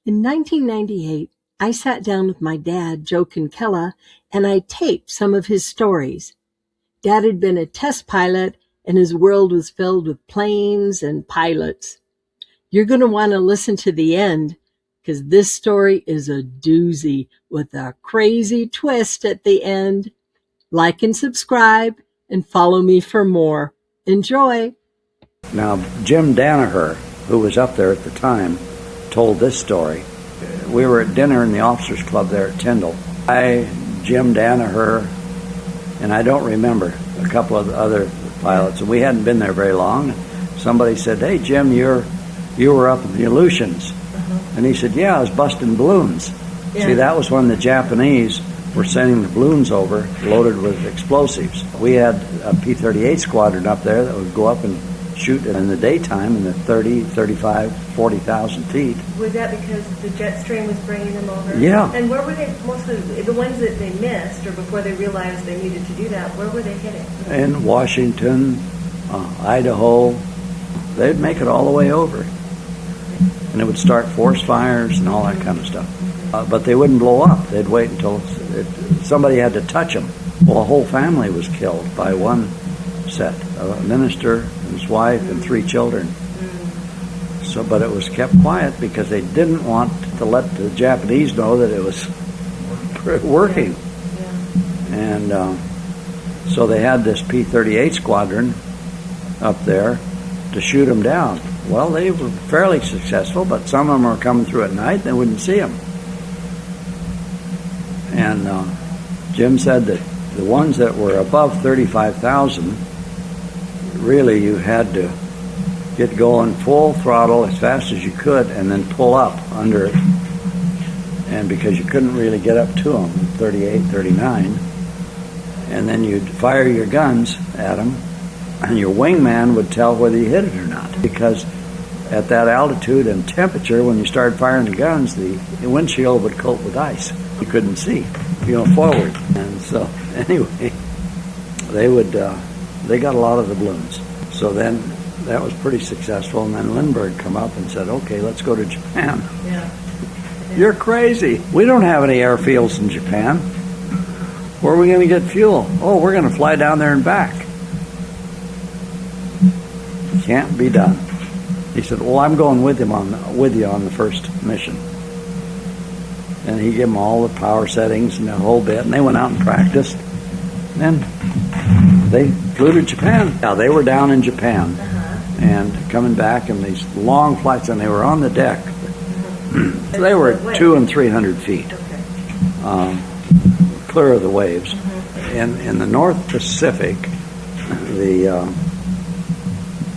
In 1998, I sat down with my dad, Joe Kinkella, and I taped some of his stories. Dad had been a test pilot, and his world was filled with planes and pilots. You're going to want to listen to the end, because this story is a doozy with a crazy twist at the end. Like and subscribe, and follow me for more. Enjoy! Now, Jim Danaher, who was up there at the time, told this story. We were at dinner in the officers' club there at Tyndall. Jim Danaher, and I don't remember a couple of the other pilots, and we hadn't been there very long. Somebody said, "Hey, Jim, you were up in the Aleutians." And he said, "Yeah, I was busting balloons." Yeah. See, that was when the Japanese were sending the balloons over loaded with explosives. We had a P38 squadron up there that would go up and shoot in the daytime in the 30, 35, 40,000 feet. Was that because the jet stream was bringing them over? Yeah. And where were they mostly, the ones that they missed, or before they realized they needed to do that, where were they hitting? In Washington, Idaho. They'd make it all the way over. And it would start forest fires and all that kind of stuff. But they wouldn't blow up. They'd wait until somebody had to touch them. Well, a whole family was killed by one set. A minister, his wife, and 3 children. So, but it was kept quiet because they didn't want to let the Japanese know that it was working. Yeah. And so they had this P-38 squadron up there to shoot them down. Well, they were fairly successful, but some of them were coming through at night and they wouldn't see them. And Jim said that the ones that were above 35,000, really you had to get going full throttle as fast as you could and then pull up under it. And because you couldn't really get up to them, 38, 39, and then you'd fire your guns at them, and your wingman would tell whether you hit it or not. Because at that altitude and temperature, when you started firing the guns, the windshield would coat with ice. You couldn't see, forward. And so, anyway, they got a lot of the balloons. So then that was pretty successful. And then Lindbergh come up and said, "Okay, let's go to Japan." Yeah. "You're crazy. We don't have any airfields in Japan. Where are we going to get fuel?" "Oh, we're going to fly down there and back." "Can't be done." He said, "Well, I'm going with you on the first mission." And he gave them all the power settings and the whole bit, and they went out and practiced. Then they flew to Japan. Now, they were down in Japan and coming back in these long flights, and they were on the deck. So they were 200 and 300 feet, clear of the waves. In the North Pacific, the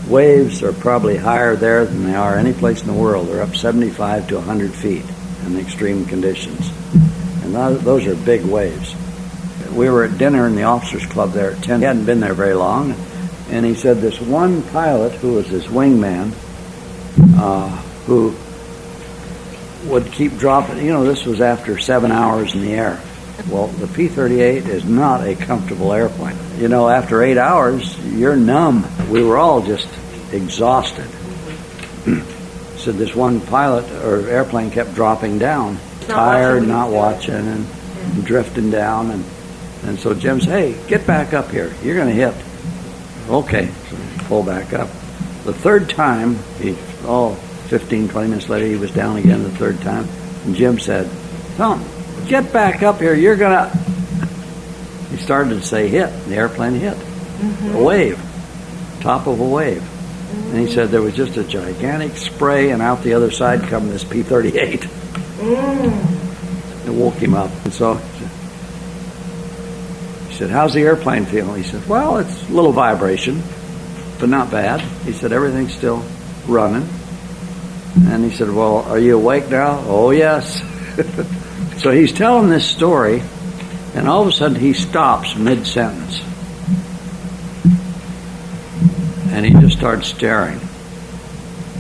waves are probably higher there than they are any place in the world. They're up 75 to 100 feet in extreme conditions. And those are big waves. We were at dinner in the officers' club there at 10. He hadn't been there very long. And he said this one pilot who was his wingman, who would keep dropping. This was after 7 hours in the air. Well, the P-38 is not a comfortable airplane. After 8 hours, you're numb. We were all just exhausted. So this one pilot or airplane kept dropping down, tired, not watching, and drifting down. And so Jim said, "Hey, get back up here. You're going to hit." "Okay." So he pulled back up. The third time, 15, 20 minutes later, he was down again the third time. And Jim said, "Tom, get back up here. You're going to..." He started to say hit. The airplane hit. A wave. Top of a wave. And he said there was just a gigantic spray, and out the other side come this P-38. It woke him up. And so he said, "How's the airplane feeling?" He said, "Well, it's a little vibration, but not bad." He said, "Everything's still running." And he said, "Well, are you awake now?" "Oh, yes." So he's telling this story, and all of a sudden he stops mid-sentence. And he just started staring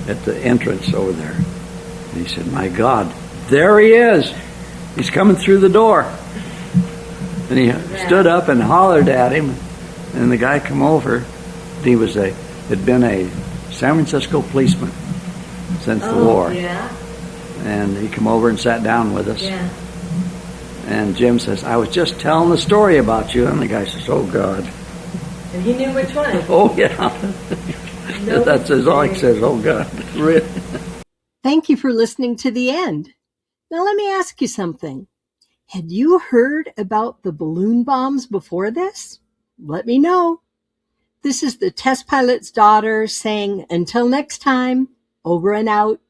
at the entrance over there. And he said, "My God, there he is. He's coming through the door." And he stood up and hollered at him. And the guy come over. He had been a San Francisco policeman since the war. Yeah. And he come over and sat down with us. Yeah. And Jim says, I was just telling the story about you. And the guy says, oh, God. And he knew which one. Oh, yeah. Nope. That's all he says, oh, God. Really? Thank you for listening to the end. Now let me ask you something. Had you heard about the balloon bombs before this? Let me know. This is the test pilot's daughter saying, until next time, over and out.